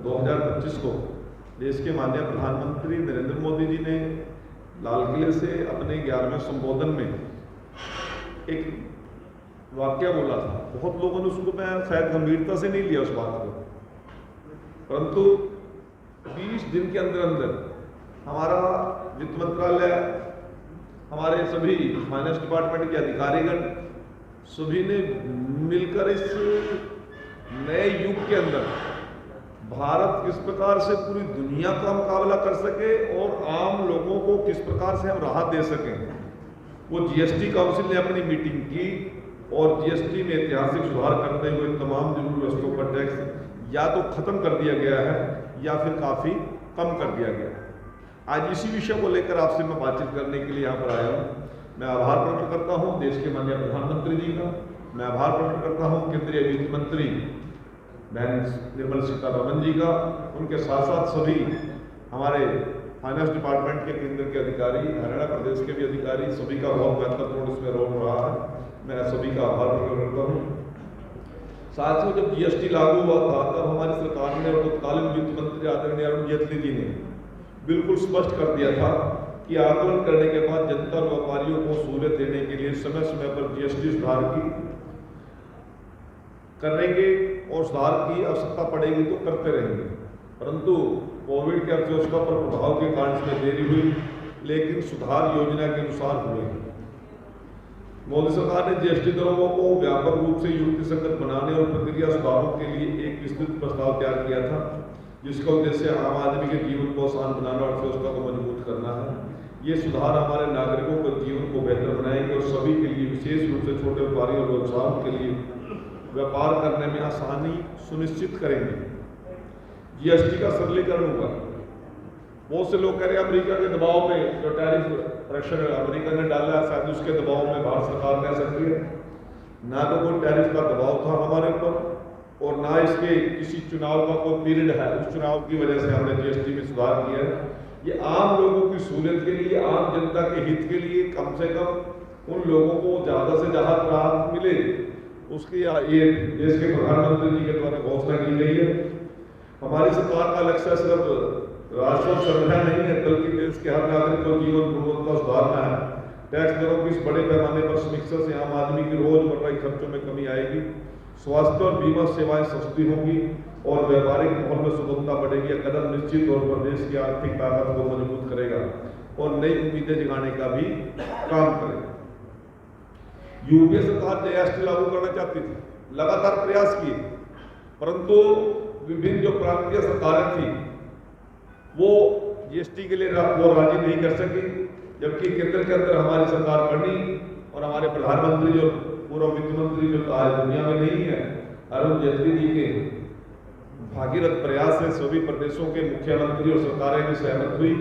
2025 को देश के माननीय प्रधानमंत्री नरेंद्र मोदी जी ने लाल किले से अपने 11वें संबोधन में एक वाक्य बोला था। बहुत लोगों ने उसको मैं शायद गंभीरता से नहीं लिया उस बात को, परंतु 20 दिन के अंदर अंदर हमारा वित्त मंत्रालय, हमारे सभी फाइनेंस डिपार्टमेंट के अधिकारीगण सभी ने मिलकर इस नए युग के अंदर भारत किस प्रकार से पूरी दुनिया का मुकाबला कर सके और आम लोगों को किस प्रकार से हम राहत दे सकें, वो जीएसटी काउंसिल ने अपनी मीटिंग की और जीएसटी में ऐतिहासिक सुधार करते हुए तमाम जरूरी वस्तुओं पर टैक्स या तो खत्म कर दिया गया है या फिर काफ़ी कम कर दिया गया है। आज इसी विषय को लेकर आपसे मैं बातचीत करने के लिए यहाँ पर आया हूँ। मैं आभार प्रकट करता हूँ देश के माननीय प्रधानमंत्री जी का, मैं आभार प्रकट करता हूँ केंद्रीय वित्त मंत्री बहन निर्मला सीतारमण जी का, उनके साथ साथ सभी हमारे फाइनेंस डिपार्टमेंट के केंद्र के अधिकारी, हरियाणा प्रदेश के भी अधिकारी, सभी का बहुत महत्वपूर्ण इसमें रोल रहा है। मैं सभी का आभार प्रकट करता हूँ। साथियों, जब जीएसटी लागू हुआ था तब हमारी सरकार ने और तत्कालीन वित्त मंत्री आदरणीय अरुण जेटली जी ने बिल्कुल स्पष्ट कर दिया था कि आकलन करने के बाद जनता और व्यापारियों को सहूलियत देने के लिए समय समय पर जीएसटी सुधार करेंगे और सुधार की आवश्यकता पड़ेगी तो करते रहेंगे। परंतु कोविड के अर्थव्यवस्था पर प्रभाव के कारण इसमें देरी हुई, लेकिन सुधार योजना के अनुसार हुए। मोदी सरकार ने जीएसटी दरों को व्यापक रूप से युक्तिसंगत बनाने और प्रक्रिया सुधारों के लिए एक विस्तृत प्रस्ताव तैयार किया था, जिसका उद्देश्य आम आदमी के जीवन को आसान बनाना और अर्थव्यवस्था को मजबूत करना है। ये सुधार हमारे नागरिकों के जीवन को बेहतर बनाएंगे और सभी के लिए, विशेष रूप से छोटे व्यापारियों और व्यवसायों के लिए व्यापार करने में आसानी सुनिश्चित करेंगे। जीएसटी का सरलीकरण होगा। बहुत से लोग कह रहे हैं अमेरिका के दबाव में जो टैरिफ प्रेशर अमेरिका ने डाला है, शायद उसके दबाव में भारत सरकार कह सकती है। ना तो कोई टैरिफ का दबाव था हमारे ऊपर और ना इसके किसी चुनाव का कोई पीरियड है, उस चुनाव की वजह से हमने जीएसटी में सुधार किया है। ये आम लोगों की सहूलियत के लिए, आम जनता के हित के लिए, कम से कम उन लोगों को ज़्यादा से ज़्यादा राहत मिले, उसकी ये देश के प्रधानमंत्री जी के द्वारा घोषणा की गई है। हमारी सरकार का लक्ष्य सिर्फ राजस्व संग्रह नहीं है, बल्कि देश के हर नागरिक को जीवन गुणवत्ता सुधारना है। टैक्स दरों की इस बड़े पैमाने पर समीक्षा से आम आदमी की रोजमर्रा के खर्चों में कमी आएगी, स्वास्थ्य और बीमा सेवाएं सस्ती होंगी और व्यापारिक माहौल में सुगमता बढ़ेगी। यह कदम निश्चित तौर पर देश की आर्थिक ताकत को मजबूत करेगा और नई उम्मीदें जगाने का भी काम करेगा। यूपीए सरकार जीएसटी लागू करना चाहती थी, लगातार प्रयास किए, परंतु विभिन्न जो प्रांतीय सरकारें थी वो जीएसटी के लिए वो राजी नहीं कर सकी, जबकि केंद्र के अंदर हमारी सरकार बनी और हमारे प्रधानमंत्री जो पूर्व वित्त मंत्री जो आज दुनिया में नहीं है, अरुण जेटली जी के भागीरथ प्रयास से सभी प्रदेशों के मुख्यमंत्री और सरकारें भी सहमत हुई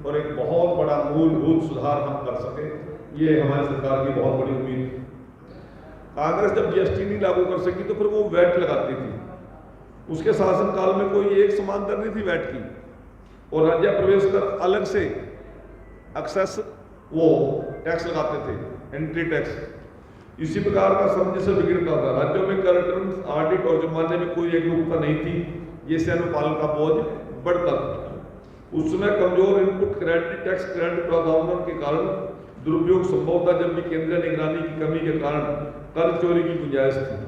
और एक बहुत बड़ा मूलभूत सुधार हम कर सके। ये हमारी सरकार की बहुत बड़ी उम्मीद थी। कांग्रेस जब जीएसटी नहीं लागू कर सकी तो फिर वो वैट लगाती थी। उसके शासनकाल में कोई एक समान दर नहीं थी वैट की और राज्य प्रवेश कर अलग से एक्सेस वो टैक्स लगाते थे, एंट्री टैक्स। इसी प्रकार का समझ से बिगड़ता था। राज्यों में कर रिटर्न, ऑडिट और जुर्माने में कोई एकरूपता नहीं थी, जिससे अनुपालन का बोझ बढ़ता था। उस समय कमजोर इनपुट क्रेडिट टैक्स क्रेडिट प्रावधानों के कारण दुरुपयोग संभव था, जबकि केंद्रीय निगरानी की कमी के कारण कर चोरी की गुंजाइश थी।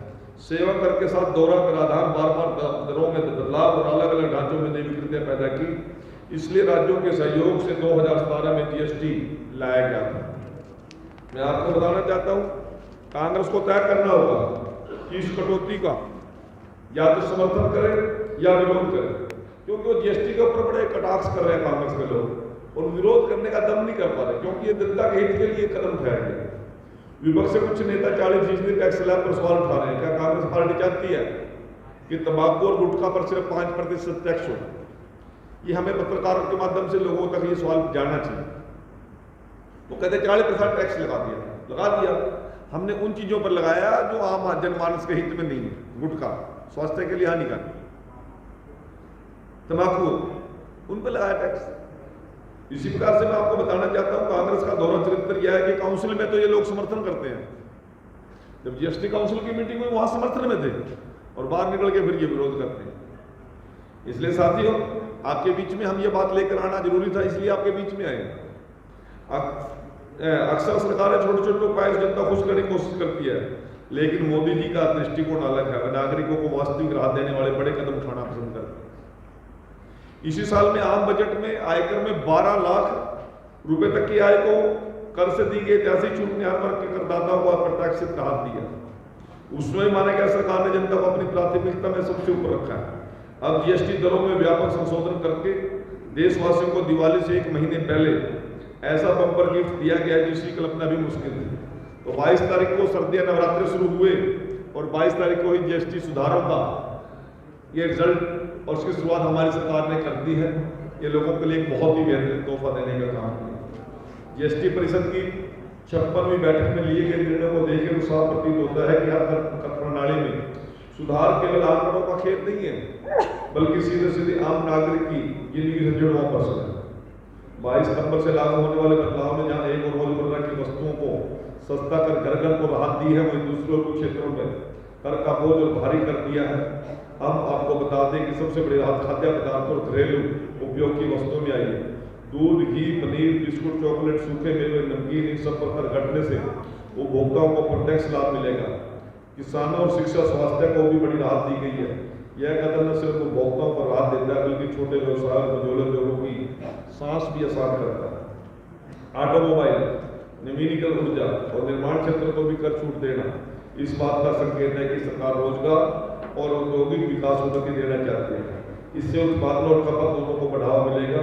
सेवा कर के साथ दोहरा कराधान, बार बार दरों में बदलाव और अलग अलग ढांचों में नई विकृतियां पैदा की। इसलिए राज्यों के सहयोग से 2017 में जीएसटी लाया गया था। मैं आपको बताना चाहता हूं, कांग्रेस को तय करना होगा कि इस कटौती का या तो समर्थन करें या विरोध करें, क्योंकि वो जीएसटी के ऊपर बड़े कटाक्ष कर रहे हैं कांग्रेस के लोग और विरोध करने का दम नहीं कर पा रहे, क्योंकि ये जनता के हित के लिए कदम उठाया गया। विपक्ष से कुछ नेता 40% टैक्स स्लैब पर सवाल उठा रहे हैं। क्या कांग्रेस पार्टी चाहती है कि तंबाकू और गुटखा पर सिर्फ 5% टैक्स हो? ये हमें पत्रकारों के माध्यम से लोगों तक ये सवाल जाना चाहिए। वो कहते 40% टैक्स लगा दिया। हमने उन चीजों पर लगाया जो आम जनमानस के हित में नहीं है। गुटखा स्वास्थ्य के लिए हानिकारक, तंबाकू उन पर लगाया टैक्स। इसी प्रकार से मैं आपको बताना चाहता हूं, कांग्रेस का दोहरा चरित्र यह है कि काउंसिल में तो ये लोग समर्थन करते हैं, जब जीएसटी काउंसिल की मीटिंग में वहां समर्थन में थे और बाहर निकल के फिर ये विरोध करते हैं। इसलिए साथियों, आपके बीच में हम ये बात लेकर आना जरूरी था, इसलिए आपके बीच में आए। अक्सर सरकारें छोटे छोटे उपाय जनता खुश करने की कोशिश करती है, लेकिन मोदी जी का दृष्टिकोण अलग है। नागरिकों को वास्तविक राहत देने वाले बड़े कदम उठाना पसंद करते हैं। इसी साल में आम बजट में आयकर में 12 लाख रुपए तक की आय को कर से दी गई ऐसी छूट ने हर वर्ग के करदाताओं को अप्रत्याशित राहत दिया। उसमें माना गया सरकार ने जनता को अपनी प्राथमिकता में सबसे ऊपर रखा है। अब जीएसटी दरों में व्यापक संशोधन करके देशवासियों को दिवाली से 1 महीने पहले ऐसा बम्पर गिफ्ट दिया गया जिसकी कल्पना भी मुश्किल थी। तो 22 तारीख को सर्दियां नवरात्रि शुरू हुए और 22 तारीख को ही जीएसटी सुधारों का ये रिजल्ट और उसकी शुरुआत हमारी सरकार ने कर दी है। ये लोगों के लिए एक बहुत ही बेहतरीन तोहफा देने का काम किया। जीएसटी परिषद की 56वीं बैठक में लिए गए निर्णयों को देखकर साफ प्रतीत होता है कि कर प्रणाली में सुधार केवल आंकड़ों का खेल नहीं है, बल्कि सीधे सीधे आम नागरिक की जिंदगी से जुड़ा हुआ प्रश्न है। 22 सितंबर से लागू होने वाले बदलाव में जहां एक और रोजमर्रा की वस्तुओं को सस्ता कर घर घर को राहत दी है, वहीं दूसरे क्षेत्रों में कर का बोझ और भारी कर दिया है। हम आपको बता दें कि सबसे बड़ी राहत खाद्य पदार्थ और घरेलू उपयोग की वस्तुओं में आई है। दूध, घी, पनीर, बिस्कुट, चॉकलेट, सूखे मेवे, नमकीन, इन सब पर कर घटने से उपभोक्ताओं को प्रत्यक्ष लाभ मिलेगा। किसानों और शिक्षा स्वास्थ्य को भी बड़ी राहत दी गई है। यह कदम न सिर्फ उपभोक्ताओं को राहत देता है, बल्कि छोटे व्यवसाय और मझोले लोगों की सांस भी आसान करता है। ऑटोमोबाइल, नवीनीकरण ऊर्जा और निर्माण क्षेत्र को भी कर छूट देना इस बात का संकेत है कि सरकार रोजगार और औद्योगिक विकास को गति देना चाहती है। इससे उत्पादन और खपत दोनों को बढ़ावा मिलेगा।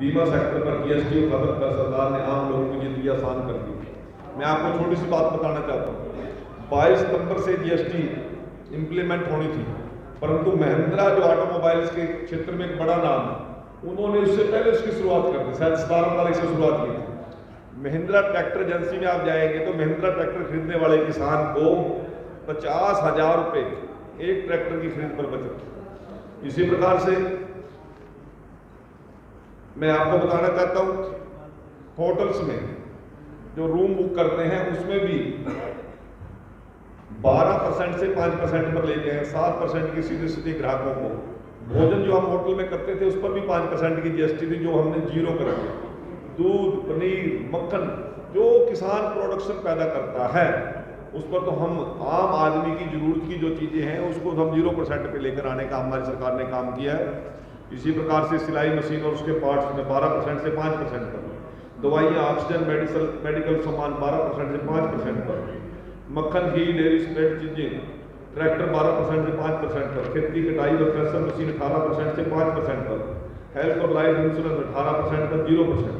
बीमा सेक्टर पर जीएसटी और खपत कर सरकार ने आम लोगों की जिंदगी आसान कर दी। मैं आपको छोटी सी बात बताना चाहता हूँ। 22 सितंबर से जीएसटी इंप्लीमेंट होनी थी, परंतु महिंद्रा जो ऑटोमोबाइल्स के क्षेत्र में एक बड़ा नाम है, उन्होंने इससे पहले उसकी शुरुआत कर दी। शायद 17 तारीख से शुरुआत की थी। महिंद्रा ट्रैक्टर एजेंसी में आप जाएंगे तो महिंद्रा ट्रैक्टर खरीदने वाले किसान को 50,000 रुपए एक ट्रैक्टर की खरीद पर बचत। इसी प्रकार से मैं आपको बताना चाहता हूं, होटल्स में जो रूम बुक करते हैं उसमें भी 12% से 5% पर लेते हैं। 7% की सीधे सीधे ग्राहकों को। भोजन जो हम होटल में करते थे उस पर भी 5% की जीएसटी थी, जो हमने 0 कर दिया। दूध, पनीर, मक्खन जो किसान प्रोडक्शन पैदा करता है उस पर तो हम आम आदमी की जरूरत की जो चीज़ें हैं उसको हम 0% पे लेकर आने का हमारी सरकार ने काम किया है। इसी प्रकार से सिलाई मशीन और उसके पार्ट्स में 12% से 5% पर, दवाइयाँ, ऑक्सीजन, मेडिकल सामान 12% से 5% पर, मक्खन, घी, डेयरी स्प्रेड चीजें, ट्रैक्टर 12% से 5% पर, खेती, कटाई और थ्रेशर मशीन 18% से 5% पर, हेल्थ और लाइफ इंश्योरेंस 18% पर 0%,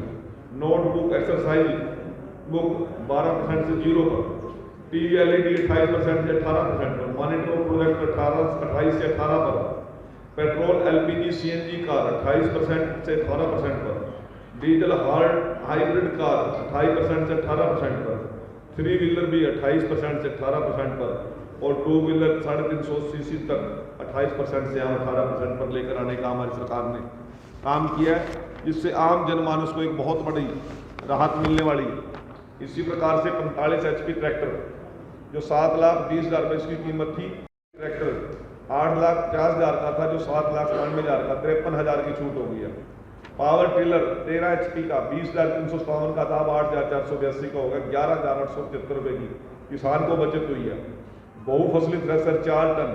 नोटबुक, एक्सरसाइज बुक 12% से 0 पर, टीवी एलईडी 28% से 18% पर, मॉनिटर प्रोडक्ट 28 से 18 पर, पेट्रोल एलपीजी सीएनजी कार 28% से 18% पर, डीजल हाइब्रिड कार 28% से 18% पर, 3 व्हीलर भी 28% से 18% पर, और 2 व्हीलर 350 सीसी तक 28% से 18% पर लेकर आने का हमारी सरकार ने काम किया है, जिससे आम जनमानस को एक बहुत बड़ी राहत मिलने वाली है। इसी प्रकार से 45 HP ट्रैक्टर जो 7,20,000 रुपये इसकी कीमत थी, ट्रैक्टर 8,50,000 का था जो 7,92,000 का, 53,000 की छूट हो गई है। पावर टिलर 13 HP का 20,357 का था, अब 8,482 का होगा, 11,875 रुपये की किसान को बचत हुई है। बहुफसली थ्रेशर 4 टन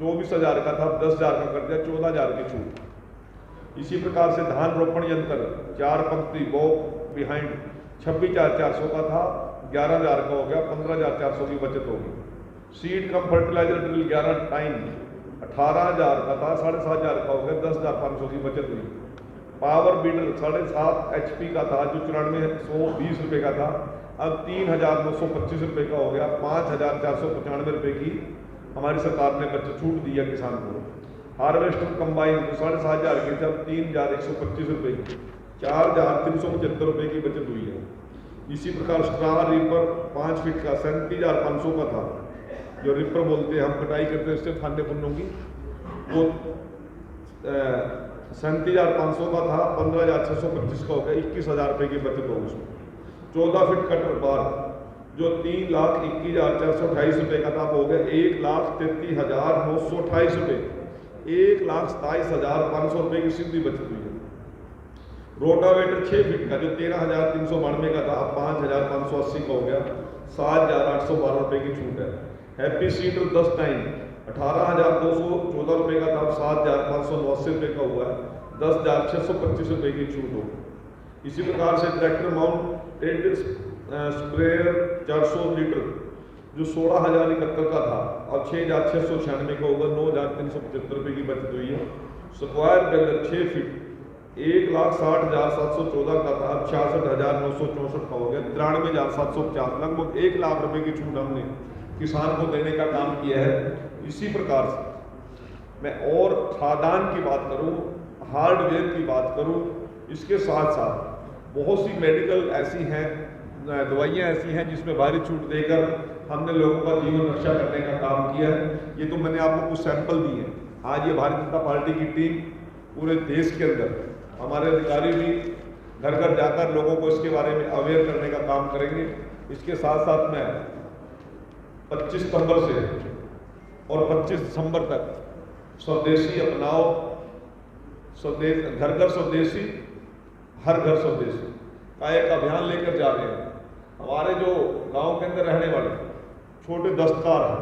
24,000 का था, 10,000 का कर दिया, 14,000 की छूट। इसी प्रकार से धान रोपण यंत्र 4 पंक्ति बो बिहाइंड 26,400 का था, 11,000 का हो गया, 15,400 की बचत होगी। Seed cum fertilizer drill 11 time 18,000 का था, 7,500 का हो गया, 10,500 की बचत हुई। पावर बीडर 7.5 HP का था जो 94,120 रुपये का था, अब 3,925 रुपये का हो गया, 5,495 रुपये की हमारी सरकार ने बचत छूट दी है किसान को। हार्वेस्टर कंबाइन 7,500 की जब 3,125 रुपये की, 4,375 रुपये की बचत हुई है। इसी प्रकार स्ट्रा रीपर 5 फीट का 37,500 का था, जो रीपर बोलते हैं, हम कटाई करते हैं उससे खाने पुन्नों की, वो 37,500 का था, 15,625 का हो गया, 21,000 रुपये की बचत होगी उसमें। 14 फीट कटर बार जो 3,21,428 रुपये का था, हो गया 1,33,928 रुपये, 1,27,500 रुपये की सीधी बचत हुई है। रोटावेटर 6 फीट का जो 13,392 का था अब 5,580 का हो गया, 7,812 रुपये की छूट है। हैप्पी सीडर 10 टाइम 18,214 रुपये का था अब 7,589 रुपये का हुआ है, 10,625 रुपये की छूट हो। इसी प्रकार से ट्रैक्टर माउंटेड स्प्रेयर 400 लीटर जो 16,071 का था अब 6,696 का होगा, 9,375 रुपये की बचत हुई है। स्क्वायर बेलर 6 फीट 1,60,714 का था अब 66,964 का हो गया, 93,750, लगभग 1 लाख रुपए की छूट हमने किसान को देने का काम किया है। इसी प्रकार से मैं और खादान की बात करूं, हार्डवेयर की बात करूं, इसके साथ साथ बहुत सी मेडिकल ऐसी हैं, दवाइयाँ ऐसी हैं जिसमें भारी छूट देकर हमने लोगों का जीवन रक्षा करने का काम किया है। ये तो मैंने आपको कुछ सैंपल दिए हैं। आज ये भारतीय जनता पार्टी की टीम पूरे देश के अंदर, हमारे अधिकारी भी घर घर जाकर लोगों को इसके बारे में अवेयर करने का काम करेंगे। इसके साथ साथ मैं 25 सितंबर से और 25 दिसंबर तक स्वदेशी अपनाओ, घर घर स्वदेशी हर घर स्वदेशी का एक अभियान लेकर जा रहे हैं। हमारे जो गांव के अंदर रहने वाले छोटे दस्तकार हैं,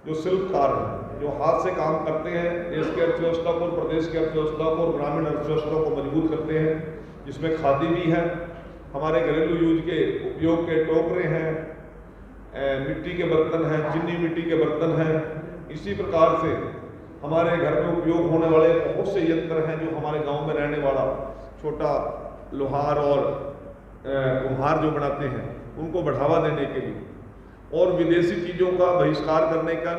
जो शिल्पकार हैं, जो हाथ से काम करते हैं, देश की अर्थव्यवस्था को, प्रदेश की अर्थव्यवस्था को और ग्रामीण अर्थव्यवस्था को मजबूत करते हैं, जिसमें खादी भी है, हमारे घरेलू यूज के उपयोग के टोकरे हैं, मिट्टी के बर्तन हैं, चीनी मिट्टी के बर्तन हैं। इसी प्रकार से हमारे घर में उपयोग होने वाले बहुत से यंत्र हैं जो हमारे गांव में रहने वाला छोटा लोहार और कुम्हार जो बनाते हैं उनको बढ़ावा देने के लिए, और विदेशी चीज़ों का बहिष्कार करने का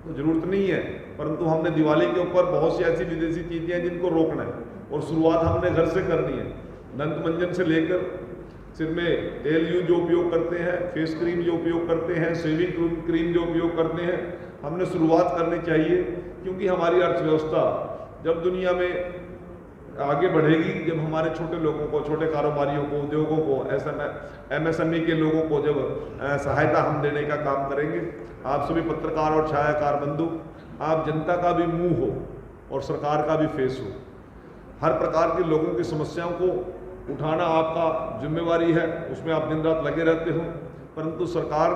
तो जरूरत नहीं है, परंतु हमने दिवाली के ऊपर बहुत सी ऐसी विदेशी चीज़ें हैं जिनको रोकना है और शुरुआत हमने घर से करनी है। दंत मंजन से लेकर सिर में तेल यूज जो उपयोग करते हैं, फेस क्रीम जो उपयोग करते हैं, शेविंग क्रीम जो उपयोग करते हैं, हमने शुरुआत करनी चाहिए। क्योंकि हमारी अर्थव्यवस्था जब दुनिया में आगे बढ़ेगी, जब हमारे छोटे लोगों को, छोटे कारोबारियों को, उद्योगों को, MSME के लोगों को जब सहायता हम देने का काम करेंगे। आप सभी पत्रकार और छायाकार बंधु, आप जनता का भी मुंह हो और सरकार का भी फेस हो। हर प्रकार के लोगों की समस्याओं को उठाना आपका जिम्मेवारी है, उसमें आप दिन रात लगे रहते हो, परंतु सरकार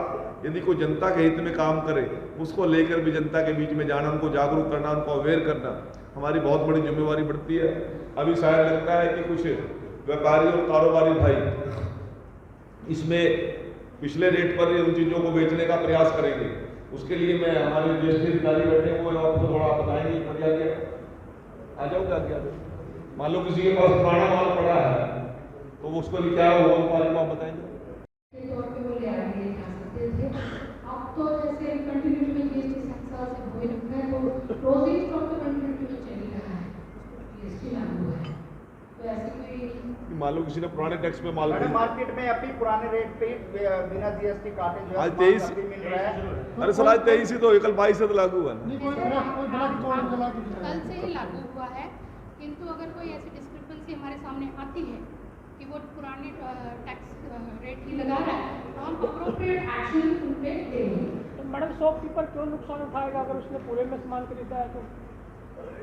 यदि कोई जनता के हित में काम करे, उसको लेकर भी जनता के बीच में जाना, उनको जागरूक करना, उनको अवेयर करना हमारी बहुत बड़ी जिम्मेवारी बढ़ती है। अभी शायद लगता है कि कुछ व्यापारी और कारोबारी भाई इसमें पिछले रेट पर उन चीज़ों को बेचने का प्रयास करेंगे। उसके लिए मैं हमारे ज्येष्ठ अधिकारी बैठे हुए हैं, आपको थोड़ा बताएंगे प्रक्रिया। आ जाओगे क्या? मान लो किसी के पास पुराना माल पड़ा है तो उसको क्या होगा, आप बताएंगे। अब तो जैसे कंटिन्यूटी में जीएसटी संस्था से हुए रखा है, तो क्लोजिंग स्टॉक तो कंटिन्यूटी में चल ही रहा है, जीएसटी लागू है। तो ऐसे कोई मान लो किसी ने पुराने टैक्स में माल मार्केट में अभी पुराने रेट पे बिना जीएसटी काटे जो आज 23 मिल रहा है। अरे सर आज 23 ही तो, कल 22 से तो लागू हुआ है, कल से ही लागू हुआ है। किंतु अगर कोई ऐसी डिस्क्रिपेंसी हमारे सामने आती है कि वो पुराने टैक्स रेट ही लगा रहा है, तो हम अप्रोप्रिएट एक्शन उन पे लेंगे। तो मैडम शॉपकीपर क्यों नुकसान उठाएगा अगर उसने पूरे में सामान खरीदा है तो?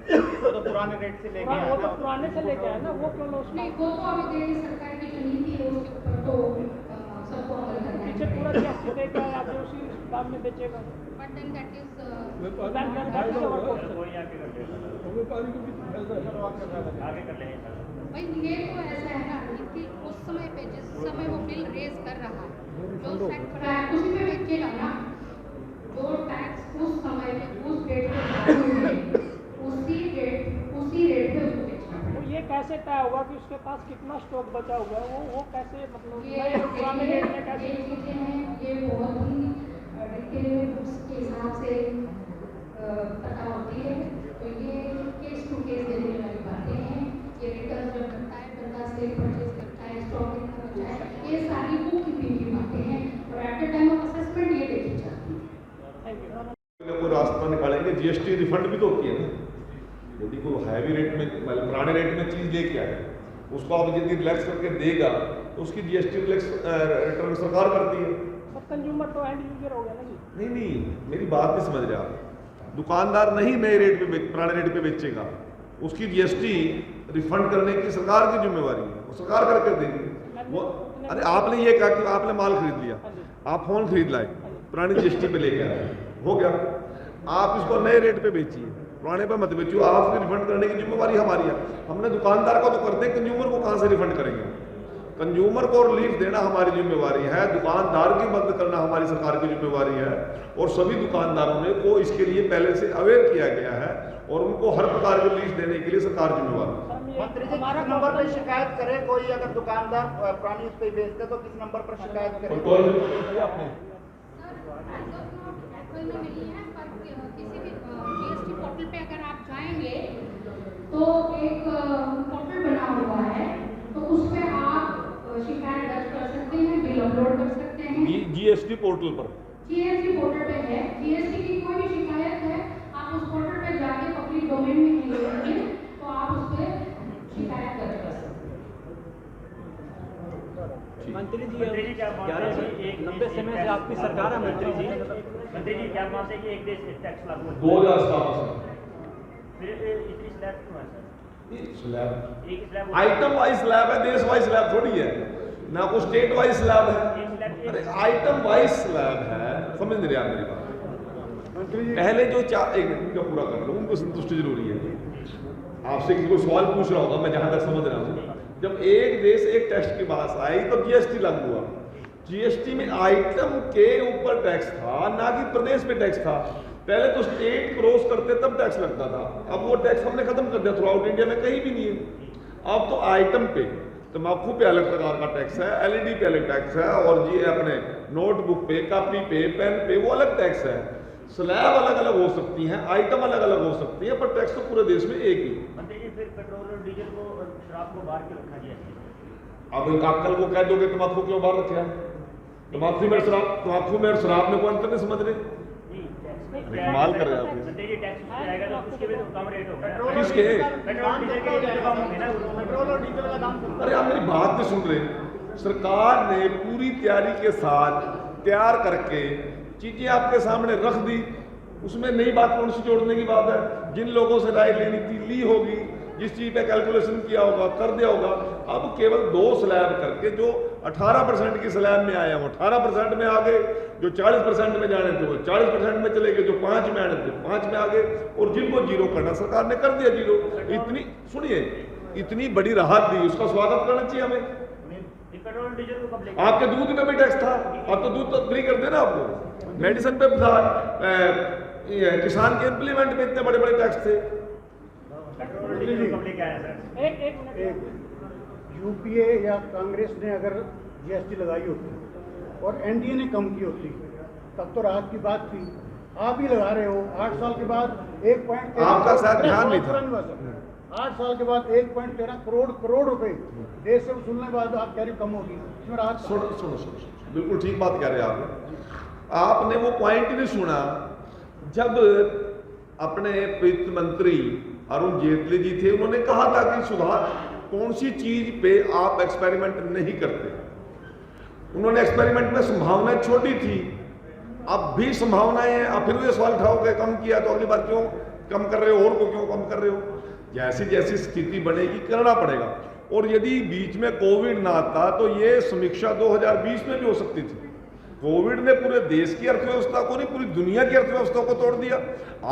तो पुराने रेट से लेके वो तो पुराने से लेके आया ना, वो क्यों नुकसान? नहीं, वो तो अभी देश सरकार की जो नीति है उसके ऊपर तो सबको अमल करना है। पीछे पूरा जीएसटी देके आया, आप उसी दाम में बेचेगा। बट देन दैट इज आगे कर लेंगे। भाई ये तो ऐसा है ना कि उस समय पे जिस समय वो बिल रेज कर रहा है, जो सेट उसी पे बेचेगा ना, जो टैक्स उस समय पे उस डेट पे लागू है, उसी रेट पे उसको बेचना तो ये कैसे तय होगा कि उसके पास कितना स्टॉक बचा हुआ है? वो कैसे मतलब ये पुराने रेट में कैसे? ये चीज़ें हैं, ये बहुत ही डिटेल बुक्स के हिसाब से पता होती है। तो ये केस टू केस देने वाली बातें हैं। ये रिटर्न जब करता है, बंदा सेल परचेज करता है, स्टॉक कितना बचा है, ये सारी बुक कीपिंग की बातें हैं और at the time of assessment ये देखी जाती है। कोई रास्ता निकालेंगे। जीएसटी रिफंड भी तो होती है ना, यदि कोई हैवी रेट में पुराने रेट में चीज़ लेके आए उसको आप यदि रिलैक्स करके देगा तो उसकी जीएसटी रिटर्न सरकार करती है। सब कंज्यूमर तो एंड यूजर हो गया ना जी। नहीं, मेरी बात नहीं समझ रहे आप। दुकानदार नहीं नए रेट पे पुराने रेट पे बेचेगा, उसकी जीएसटी रिफंड करने की सरकार की जिम्मेवारी है, वो सरकार करके देगी। वो अरे आपने ये कहा कि आपने माल खरीद लिया, आप फोन खरीद लाए, पुरानी जीएसटी पे लेके आए, हो गया, आप इसको नए रेट पे बेचिए, पुराने पे मत बेचिए, आपसे रिफंड करने की जिम्मेवारी हमारी है। हमने दुकानदार को तो करते हैं, कंज्यूमर को कहाँ से रिफंड करेंगे? कंज्यूमर को रिलीफ देना हमारी जिम्मेवारी है, दुकानदार की मदद करना हमारी सरकार की जिम्मेवारी है, और सभी दुकानदारों ने को इसके लिए पहले से अवेयर किया गया है और उनको हर प्रकार की रिलीफ देने के लिए सरकार जिम्मेवार है। मंत्री जी, किस नंबर पर शिकायत करे कोई अगर दुकानदार पुरानी उस पे बेचते तो किस नंबर पर शिकायत करे? कोई नहीं है, पर किसी भी जीएसटी पोर्टल पे अगर आप जाएंगे तो एक पोर्टल बना हुआ है, तो उस पे आप शिकायत दर्ज कर सकते हैं, बिल अपलोड कर सकते हैं। जीएसटी पोर्टल पर, जीएसटी पोर्टल पे है, जीएसटी की कोई भी शिकायत है आप उस पोर्टल पे जाके पब्लिक डोमेन में करेंगे तो आप उस पे शिकायत दर्ज कर सकते हैं। मंत्री जी क्या 90 समय से आपकी सरकार है मंत्री जी क्या मानते हैं कि एक देश टैक्स लागू 2007 से फिर इतनी स्लैब क्यों है सर? स्लैब एक स्लैब आइटम वाइज स्लैब है, देश वाइज स्लैब थोड़ी है ना, कोई स्टेट वाइज स्लैब है, अरे आइटम वाइज स्लैब है, समझ नहीं रहे आप मेरी बात। पहले जो एक मिनट का पूरा कर लो, उनको संतुष्टि जरूरी है। आपसे किसी को सवाल पूछ रहा होगा, मैं जहां तक समझ रहा हूँ, जब एक देश एक टैक्स की बात आई तब जीएसटी लागू हुआ। जीएसटी में आइटम के ऊपर टैक्स था, ना कि प्रदेश पे टैक्स था। पहले तो स्टेट क्रॉस करते तब टैक्स लगता था, अब वो टैक्स हमने खत्म कर दिया, थ्रू आउट इंडिया में कहीं भी नहीं है। अब तो आइटम पे, तम्बाकू पे अलग प्रकार का टैक्स है, एलईडी पे अलग टैक्स है, और जी अपने नोटबुक पे, कॉपी पे, पेन पे वो अलग टैक्स है। स्लैब अलग अलग हो सकती हैं, आइटम अलग अलग हो सकती है, पर टैक्स तो पूरे देश में एक ही। मंत्री जी फिर पेट्रोल और डीजल को और शराब को बाहर क्यों रखा गया? अब एक अक्कल को कह दोगे तम्बाकू क्यों बाहर रखे? तम्बाकू में शराब में कोई अंतर नहीं समझ रहे, माल कर रहे हैं आप। मंत्री जी टैक्स आएगा तो उसके भी कम रेट होगा। किसके? पेट्रोल डीजल के कम होंगे ना, पेट्रोल और डीजल का दाम। अरे आप मेरी बात नहीं सुन रहे। सरकार ने पूरी तैयारी के साथ तैयार करके चीजें आपके सामने रख दी, उसमें नई बात कौन सी जोड़ने की बात है? जिन लोगों से राय लेनी थी ली होगी, जिस चीज पे कैलकुलेशन किया होगा कर दिया होगा। अब केवल 2 स्लैब करके जो 18% की स्लैब में आए वो 18% में आ गए, जो 40% में जाने थे वो 40% में चले गए, जो 5 में आने थे 5 में आ गए, और जिनको जीरो करना सरकार ने कर दिया जीरो। इतनी सुनिए, इतनी बड़ी राहत दी, उसका स्वागत करना चाहिए हमें। पेट्रोल डीजल को कब लेके? आपके दूध में भी टैक्स था, अब तो दूध तो फ्री कर देना आपको। मेडिसिन पे भी था, किसान के इम्प्लीमेंट में इतने बड़े बड़े टैक्स थे। पेट्रोल डीजल को कब लेके आया सर? एक मिनट। यूपीए या कांग्रेस ने अगर जीएसटी लगाई होती और एनडीए ने कम की होती तब तो राहत की बात थी। आप ही लगा रहे हो 8 साल के बाद 1. आपका शायद ध्यान नहीं था। 8 साल के बाद 1.13 करोड़ रुपए देश से वसूलने के बाद आप कह रहे हो कम होगी, इसमें राहत। सुनो, बिल्कुल ठीक बात कह रहे हैं आपने वो पॉइंट ही नहीं सुना। जब अपने वित्त मंत्री अरुण जेटली जी थे, उन्होंने कहा था कि सुधार कौन सी चीज पे आप एक्सपेरिमेंट नहीं करते। उन्होंने एक्सपेरिमेंट में संभावनाएं छोड़ी थी, अब भी संभावनाएं हैं। अब फिर ये सवाल उठाओगे कम किया तो अगली बार क्यों कम कर रहे हो, और को क्यों कम कर रहे हो? जैसी जैसी स्थिति बनेगी करना पड़ेगा। और यदि बीच में कोविड ना आता तो ये समीक्षा 2020 में भी हो सकती थी। कोविड ने पूरे देश की अर्थव्यवस्था को नहीं, पूरी दुनिया की अर्थव्यवस्था को तोड़ दिया।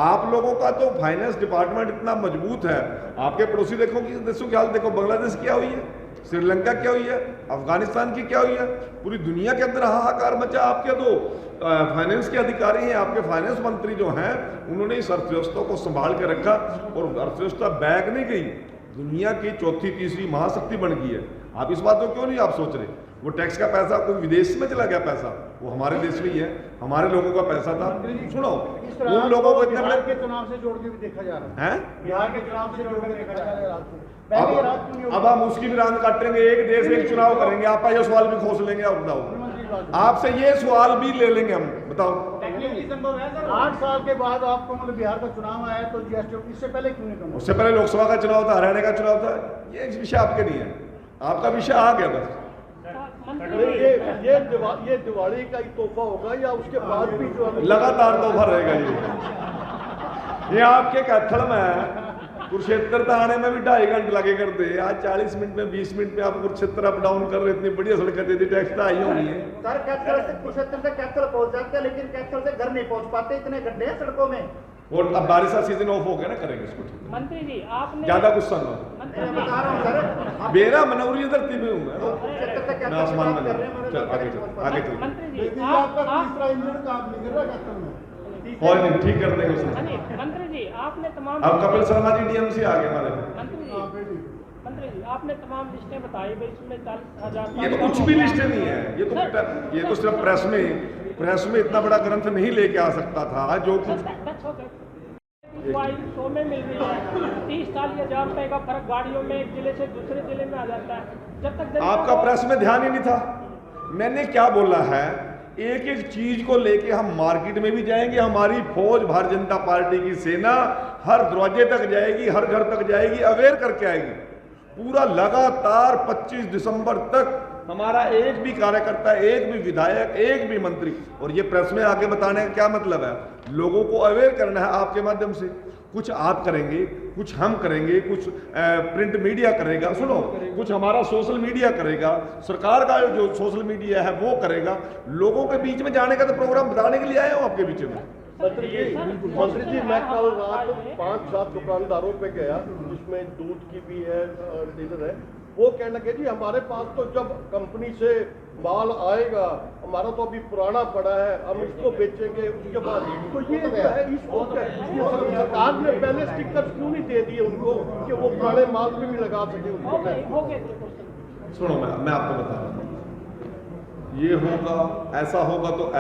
आप लोगों का तो फाइनेंस डिपार्टमेंट इतना मजबूत है, आपके पड़ोसी देखो कि देशों की हालत देखो, बांग्लादेश क्या हुई है, श्रीलंका क्या हुई है, अफगानिस्तान की क्या हुई है, पूरी दुनिया के अंदर हाहाकार मचा। आपके तो फाइनेंस के अधिकारी हैं, आपके फाइनेंस मंत्री जो हैं, उन्होंने इस अर्थव्यवस्था को संभाल के रखा और अर्थव्यवस्था बैक नहीं गई, दुनिया की चौथी तीसरी महाशक्ति बन गई है। आप इस बात को क्यों नहीं आप सोच रहे? वो टैक्स का पैसा कोई विदेश में चला गया, पैसा वो हमारे देश में ही है, हमारे लोगों का पैसा था। सुनो, उन लोगों को इतने बिहार के चुनाव से जोड़ के भी देखा जा रहा है, बिहार के चुनाव से जोड़ के देखा जा रहा है। अब हम उसकी भी रान काटेंगे, एक देश एक चुनाव करेंगे, आप ये सवाल भी खोस लेंगे। और बताओ, आपसे ये सवाल भी ले लेंगे हम, बताओ। 8 साल के बाद आपको मतलब बिहार का चुनाव आया तो जीएसटी इससे पहले क्यों नहीं कमा? उससे पहले लोकसभा का चुनाव था, हरियाणा का चुनाव था, ये विषय आपके नहीं है, आपका विषय आ गया बस। ये दिवाली का ही तोहफा होगा या उसके बाद भी जो लगातार तोहफा रहेगा ये। ये आपके कैथल में कुरुक्षेत्र तक आने में भी 2.5 घंटे लगे करते। आज 40 मिनट में 20 मिनट में आप कुरुक्षेत्र अप डाउन कर रहे, इतनी बढ़िया सड़क दे दी, टैक्स आई होगी है। सर कैथल से कुरुक्षेत्र से कैथल पहुंच जाते हैं, लेकिन कैथल से घर नहीं पहुंच पाते, इतने गड्ढे हैं सड़कों में। और अब बारिश का सीजन ऑफ हो गया ना, करेंगे इसको ठीक। मंत्री जी आपने ज्यादा गुस्सा ना मंत्री मैं जी बता रहा हूँ सर, मेरा मनौरी धरती में हूँ मैं। कुरुक्षेत्र से मैं कैथल आसमान बात में कर रहे हैं, नहीं। मैंने चल आगे कहा चल, आगे चल। मंत्री जी लेकिन आप आपका तीसरा इंजन काम नहीं कर रहा कैथल में। कोई नहीं, ठीक कर देंगे उसमें। नहीं, मंत्री जी आपने तमाम अब कपिल शर्मा जी डीएमसी आ गए हमारे। मंत्री जी आपने तमाम लिस्टें बताई भाई, इसमें 40,000 ये तो कुछ भी लिस्टें नहीं है, ये तो सिर्फ प्रेस में इतना बड़ा ग्रंथ नहीं लेके आ सकता था जो कुछ। 100 में मिल रही है, 30-40,000 रुपए का फर्क गाड़ियों में एक जिले से दूसरे जिले में आ जाता है। जब तक आपका प्रेस में ध्यान ही नहीं था। मैंने क्या बोला है, एक एक चीज को लेके हम मार्केट में भी जाएंगे, हमारी फौज भारतीय जनता पार्टी की सेना हर दरवाजे तक जाएगी, हर घर तक जाएगी, अवेयर करके आएगी। पूरा लगातार 25 दिसंबर तक हमारा एक भी कार्यकर्ता, एक भी विधायक, एक भी मंत्री, और ये प्रेस में आके बताने का क्या मतलब है, लोगों को अवेयर करना है आपके माध्यम से। कुछ आप करेंगे, कुछ हम करेंगे, कुछ प्रिंट मीडिया करेगा, सुनो, कुछ हमारा सोशल मीडिया करेगा, सरकार का जो सोशल मीडिया है वो करेगा। लोगों के बीच में जाने का तो प्रोग्राम बताने के लिए आए हो आपके बीच में। मंत्री जी मैं कल रात 5-7 दुकानदारों पे गया, जिसमें दूध की भी है, डीलर है। वो कहने लगे जी हमारे पास तो जब कंपनी से माल आएगा, हमारा तो अभी पुराना पड़ा है, हम इसको बेचेंगे उसके बाद। तो ये जो है इसको सरकार ने पहले स्टिकर क्यों नहीं दे दिए उनको कि वो पुराने माल पे भी लगा सके उनको? सुनो मैं आपको बता रहा हूँ, ये होगा, ऐसा होगा तो